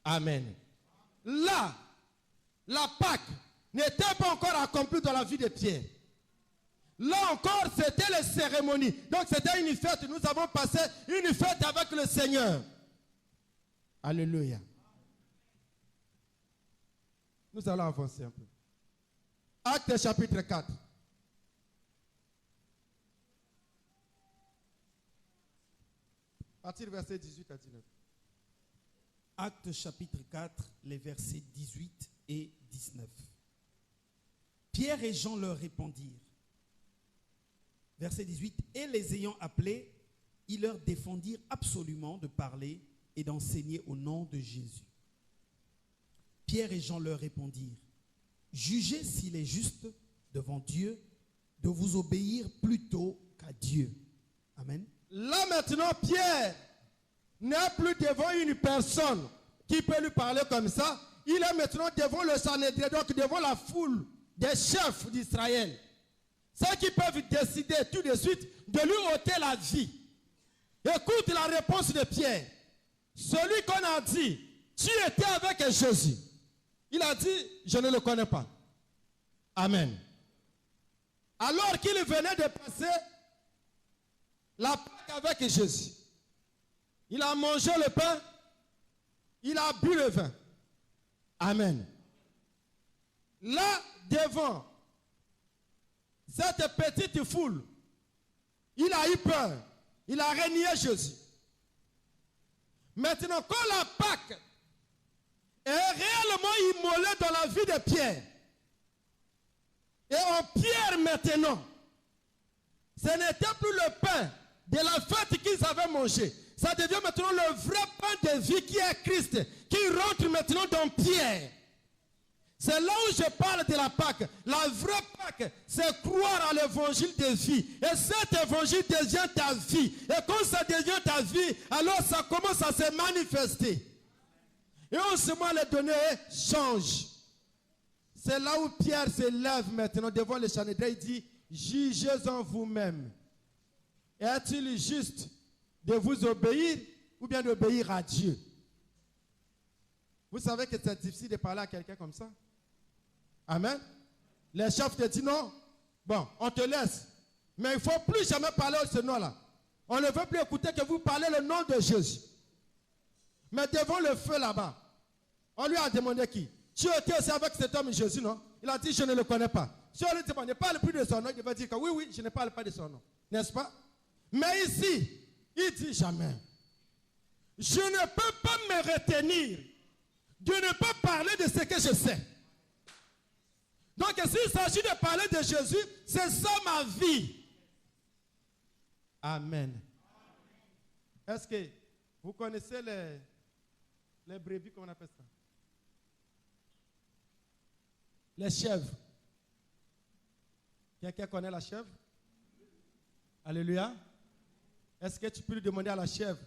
Amen. Là, la Pâque n'était pas encore accomplie dans la vie de Pierre. Là encore, c'était les cérémonies. Donc c'était une fête. Nous avons passé une fête avec le Seigneur. Alléluia. Nous allons avancer un peu. Actes chapitre 4. À partir du verset 18 à 19. Actes chapitre 4, les versets 18 et 19. Pierre et Jean leur répondirent. Verset 18. Et les ayant appelés, ils leur défendirent absolument de parler et d'enseigner au nom de Jésus. Pierre et Jean leur répondirent. Jugez s'il est juste devant Dieu de vous obéir plutôt qu'à Dieu. Amen. Là maintenant, Pierre n'est plus devant une personne qui peut lui parler comme ça. Il est maintenant devant le Sanhédrin, donc devant la foule des chefs d'Israël. Ceux qui peuvent décider tout de suite de lui ôter la vie. Écoute la réponse de Pierre. Celui qu'on a dit, tu étais avec Jésus. Il a dit, je ne le connais pas. Amen. Alors qu'il venait de passer la Pâque avec Jésus. Il a mangé le pain, il a bu le vin. Amen. Là, devant cette petite foule, il a eu peur. Il a renié Jésus. Maintenant, quand la Pâque est réellement immolée dans la vie de Pierre, et en Pierre maintenant, ce n'était plus le pain de la fête qu'ils avaient mangé. Ça devient maintenant le vrai pain de vie qui est Christ, qui rentre maintenant dans Pierre. C'est là où je parle de la Pâque. La vraie Pâque, c'est croire à l'évangile de vie. Et cet évangile devient ta vie. Et quand ça devient ta vie, alors ça commence à se manifester. Et en ce moment, les données changent. C'est là où Pierre se lève maintenant devant le Sanhédrin. Il dit, jugez-en vous-même. Est-il juste de vous obéir ou bien d'obéir à Dieu? Vous savez que c'est difficile de parler à quelqu'un comme ça. Amen. Les chefs te disent non. Bon, on te laisse. Mais il ne faut plus jamais parler de ce nom-là. On ne veut plus écouter que vous parlez le nom de Jésus. Mais devant le feu là-bas, on lui a demandé qui? Tu étais aussi avec cet homme Jésus, non? Il a dit, je ne le connais pas. Si on lui demande, ne parle plus de son nom, il va dire que oui, je ne parle pas de son nom. N'est-ce pas? Mais ici, il dit jamais. Je ne peux pas me retenir de ne pas parler de ce que je sais. Donc, s'il s'agit de parler de Jésus, c'est ça ma vie. Amen. Est-ce que vous connaissez les brebis, comment on appelle ça? Les chèvres. Quelqu'un connaît la chèvre? Alléluia. Est-ce que tu peux lui demander à la chèvre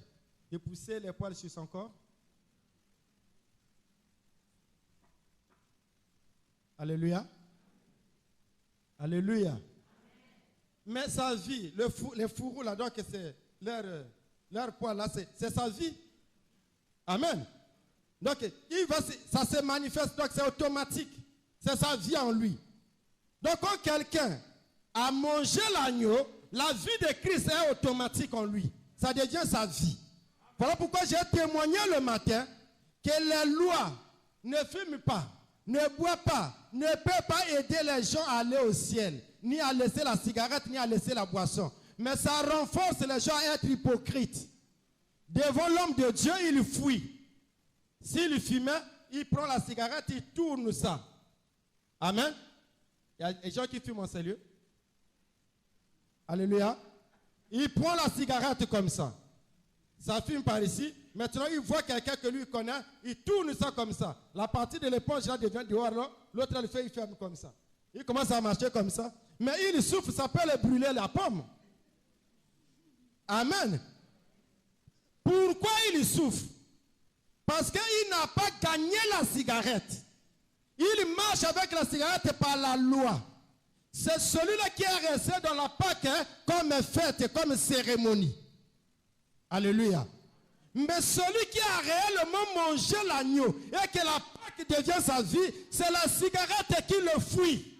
de pousser les poils sur son corps? Alléluia. Alléluia. Mais sa vie, les fourreaux là, donc c'est leur poil là, c'est sa vie. Amen. Donc ça se manifeste, donc c'est automatique. C'est sa vie en lui. Donc quand quelqu'un a mangé l'agneau, la vie de Christ est automatique en lui. Ça devient sa vie. Voilà pourquoi j'ai témoigné le matin que les lois ne fument pas, ne boivent pas, ne peuvent pas aider les gens à aller au ciel, ni à laisser la cigarette, ni à laisser la boisson. Mais ça renforce les gens à être hypocrites. Devant l'homme de Dieu, il fuit. S'il fumait, il prend la cigarette, il tourne ça. Amen. Il y a des gens qui fument en ces lieux. Alléluia. Il prend la cigarette comme ça. Ça fume par ici. Maintenant, il voit quelqu'un que lui connaît. Il tourne ça comme ça. La partie de l'éponge là devient dehors. L'autre, il ferme comme ça. Il commence à marcher comme ça. Mais il souffle, ça peut le brûler la pomme. Amen. Pourquoi il souffre? Parce qu'il n'a pas gagné la cigarette. Il marche avec la cigarette par la loi. C'est celui-là qui est resté dans la Pâque comme fête, comme cérémonie. Alléluia. Mais celui qui a réellement mangé l'agneau et que la Pâque devient sa vie, c'est la cigarette qui le fuit.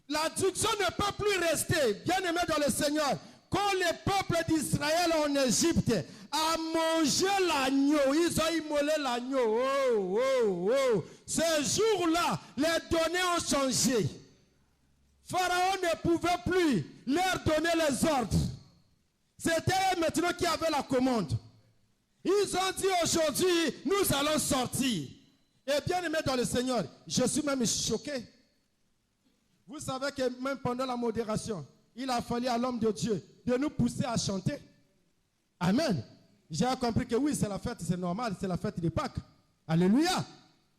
L'addiction ne peut plus rester. Bien-aimé dans le Seigneur, quand les peuples d'Israël en Égypte a mangé l'agneau, ils ont immolé l'agneau. Oh, oh, oh. Ce jour-là, les données ont changé. Pharaon ne pouvait plus leur donner les ordres. C'était eux maintenant qui avaient la commande. Ils ont dit aujourd'hui, nous allons sortir. Et bien aimé dans le Seigneur, je suis même choqué. Vous savez que même pendant la modération, il a fallu à l'homme de Dieu de nous pousser à chanter. Amen. J'ai compris que oui, c'est la fête, c'est normal, c'est la fête de Pâques. Alléluia.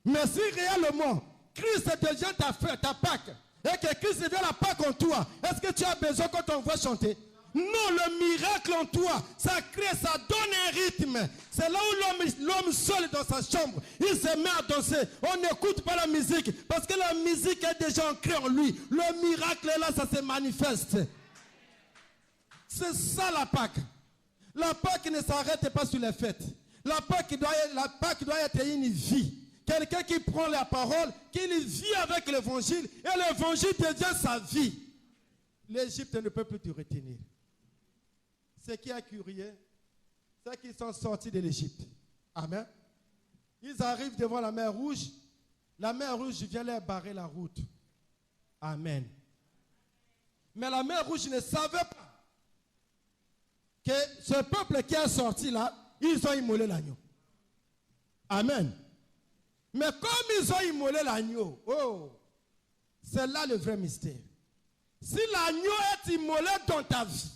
Mais si réellement, Christ devient ta fête, ta Pâques, et que Christ devient la Pâque en toi, est-ce que tu as besoin quand on voit chanter? Non, le miracle en toi, ça crée, ça donne un rythme. C'est là où l'homme seul dans sa chambre, il se met à danser. On n'écoute pas la musique, parce que la musique est déjà ancrée en lui. Le miracle est là, ça se manifeste. C'est ça la Pâque. La Pâque ne s'arrête pas sur les fêtes. La Pâque doit être une vie. Quelqu'un qui prend la parole, qui vit avec l'évangile, et l'évangile devient sa vie. L'Égypte ne peut plus te retenir. Ce qui est curieux, c'est qu'ils sont sortis de l'Égypte. Amen. Ils arrivent devant la mer Rouge. La mer Rouge vient leur barrer la route. Amen. Mais la mer Rouge ne savait pas que ce peuple qui est sorti là, ils ont immolé l'agneau. Amen. Mais comme ils ont immolé l'agneau, oh, c'est là le vrai mystère. Si l'agneau est immolé dans ta vie,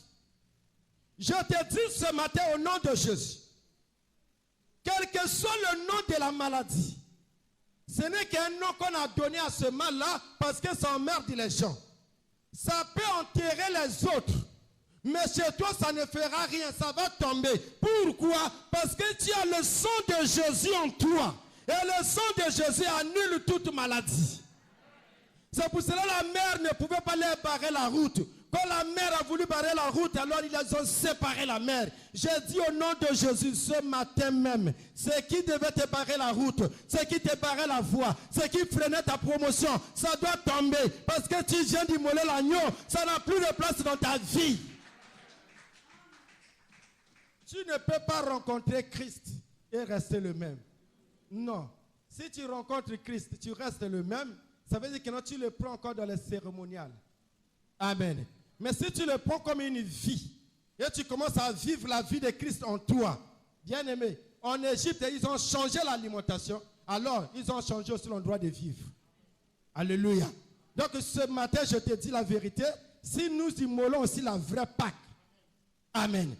je te dis ce matin au nom de Jésus, quel que soit le nom de la maladie, ce n'est qu'un nom qu'on a donné à ce mal-là parce que ça emmerde les gens. Ça peut enterrer les autres, mais chez toi, ça ne fera rien, ça va tomber. Pourquoi? Parce que tu as le sang de Jésus en toi. Et le sang de Jésus annule toute maladie. C'est pour cela que la mer ne pouvait pas leur barrer la route. Quand la mer a voulu barrer la route, alors ils ont séparé la mer. J'ai dit au nom de Jésus ce matin même, ce qui devait te barrer la route, ce qui te barrait la voie, ce qui freinait ta promotion, ça doit tomber. Parce que tu viens d'immoler l'agneau, ça n'a plus de place dans ta vie. Tu ne peux pas rencontrer Christ et rester le même. Non. Si tu rencontres Christ, tu restes le même, ça veut dire que non, tu le prends encore dans les cérémoniales. Amen. Mais si tu le prends comme une vie, et tu commences à vivre la vie de Christ en toi, bien aimé, en Égypte, ils ont changé l'alimentation, alors ils ont changé aussi l'endroit de vivre. Alléluia. Donc ce matin, je te dis la vérité, si nous immolons aussi la vraie Pâque, amen.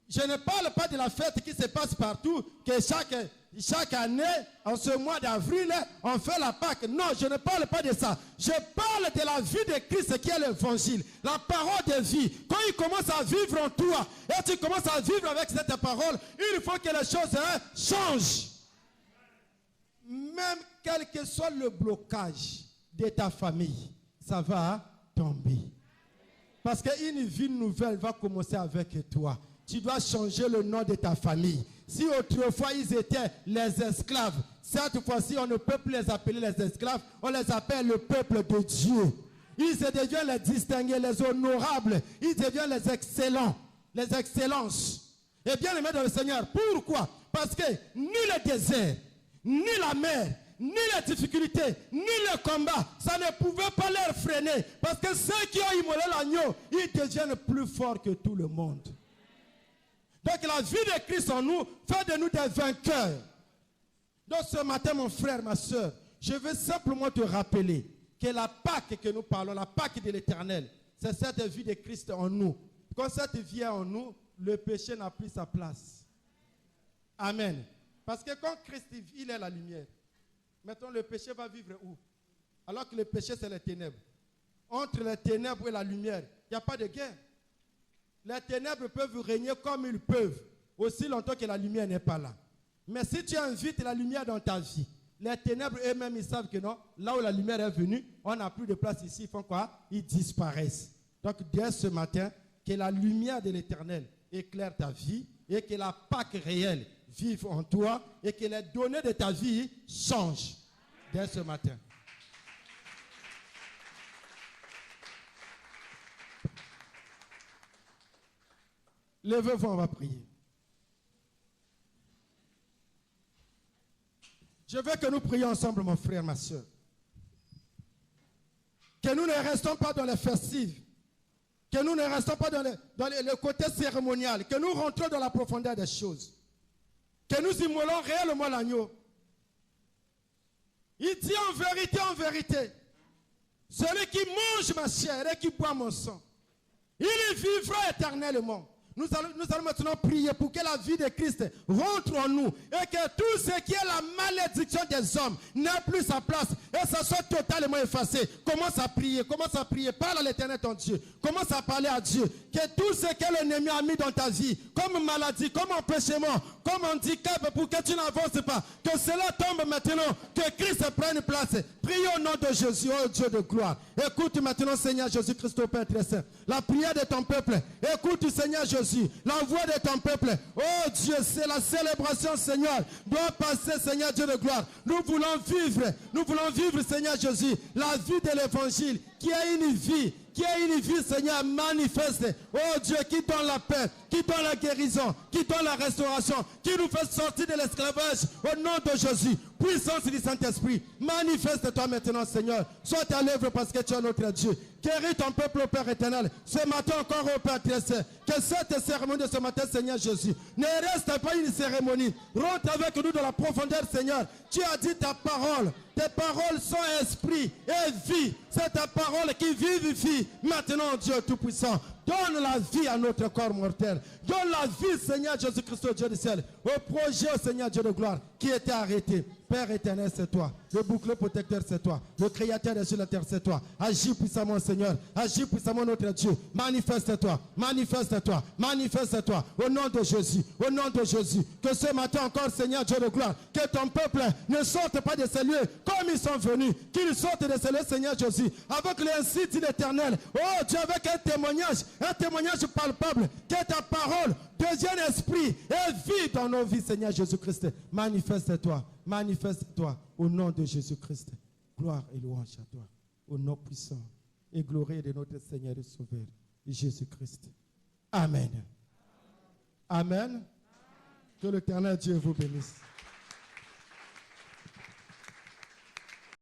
Je ne parle pas de la fête qui se passe partout, que chaque année, en ce mois d'avril, on fait la Pâque. Non, je ne parle pas de ça. Je parle de la vie de Christ qui est l'évangile, la parole de vie. Quand il commence à vivre en toi, et tu commences à vivre avec cette parole, il faut que les choses changent. Même quel que soit le blocage de ta famille, ça va tomber. Parce qu'une vie nouvelle va commencer avec toi. Tu dois changer le nom de ta famille. Si autrefois ils étaient les esclaves, cette fois-ci on ne peut plus les appeler les esclaves, on les appelle le peuple de Dieu. Ils deviennent les distingués, les honorables, ils deviennent les excellents, les excellences. Et bien aimé dans le Seigneur, pourquoi? Parce que ni le désert, ni la mer, ni les difficultés, ni le combat, ça ne pouvait pas leur freiner. Parce que ceux qui ont immolé l'agneau, ils deviennent plus forts que tout le monde. Donc la vie de Christ en nous fait de nous des vainqueurs. Donc ce matin, mon frère, ma soeur, je veux simplement te rappeler que la Pâque que nous parlons, la Pâque de l'Éternel, C'est cette vie de Christ en nous. Quand cette vie est en nous, le péché n'a plus sa place. Amen. Parce que quand Christ, il est la lumière, maintenant le péché va vivre où? Alors que le péché, c'est les ténèbres. Entre les ténèbres et la lumière, il n'y a pas de guerre. Les ténèbres peuvent régner comme ils peuvent, aussi longtemps que la lumière n'est pas là. Mais si tu invites la lumière dans ta vie, les ténèbres eux-mêmes, ils savent que non, là où la lumière est venue, on n'a plus de place ici, ils font quoi? Ils disparaissent. Donc dès ce matin, que la lumière de l'Éternel éclaire ta vie et que la Pâque réelle vive en toi et que les données de ta vie changent dès ce matin. Levez-vous, on va prier. Je veux que nous prions ensemble, mon frère, ma soeur. Que nous ne restons pas dans les festives. Que nous ne restons pas dans le côté cérémonial. Que nous rentrons dans la profondeur des choses. Que nous immolons réellement l'agneau. Il dit en vérité, celui qui mange ma chair et qui boit mon sang, il y vivra éternellement. Nous allons maintenant prier pour que la vie de Christ rentre en nous et que tout ce qui est la malédiction des hommes n'ait plus sa place et ça soit totalement effacé. Commence à prier, parle à l'Éternel ton Dieu, commence à parler à Dieu. Que tout ce que l'ennemi a mis dans ta vie, comme maladie, comme empêchement, comme handicap pour que tu n'avances pas, que cela tombe maintenant, que Christ prenne place. Priez au nom de Jésus, oh Dieu de gloire. Écoute maintenant, Seigneur Jésus-Christ, au Père très saint, la prière de ton peuple. Écoute, Seigneur Jésus, la voix de ton peuple. Oh Dieu, c'est la célébration, Seigneur, doit passer, Seigneur Dieu de gloire. Nous voulons vivre, Seigneur Jésus, la vie de l'évangile, qui est une vie, Seigneur, manifeste. Oh Dieu, qui donne la paix, qui donne la guérison, qui donne la restauration, qui nous fait sortir de l'esclavage. Au nom de Jésus, puissance du Saint-Esprit, manifeste-toi maintenant, Seigneur. Sois à l'œuvre parce que tu es notre Dieu. Guéris ton peuple, au Père éternel. Ce matin encore, au Père très saint. Que cette cérémonie de ce matin, Seigneur Jésus, ne reste pas une cérémonie. Rentre avec nous dans la profondeur, Seigneur. Tu as dit ta parole. Tes paroles sont esprit et vie. C'est ta parole qui vivifie. Maintenant, Dieu Tout-Puissant, donne la vie à notre corps mortel. Donne la vie, Seigneur Jésus-Christ, au Dieu du ciel. Au projet, Seigneur Dieu de gloire, qui était arrêté. Père éternel, c'est toi. Le bouclier protecteur, c'est toi. Le créateur des cieux et de la terre, c'est toi. Agis puissamment, Seigneur. Agis puissamment, notre Dieu. Manifeste-toi. Manifeste-toi. Manifeste-toi. Au nom de Jésus. Au nom de Jésus. Que ce matin encore, Seigneur Dieu de gloire, que ton peuple ne sorte pas de ces lieux comme ils sont venus. Qu'ils sortent de ces lieux, Seigneur Jésus, avec l'incite de l'Éternel. Oh Dieu, avec un témoignage palpable. Que ta parole devienne esprit et vie dans nos vies, Seigneur Jésus-Christ. Manifeste-toi. Manifeste-toi au nom de Jésus-Christ. Gloire et louange à toi. Au nom puissant et glorieux de notre Seigneur et Sauveur, Jésus-Christ. Amen. Amen. Que l'Éternel Dieu vous bénisse.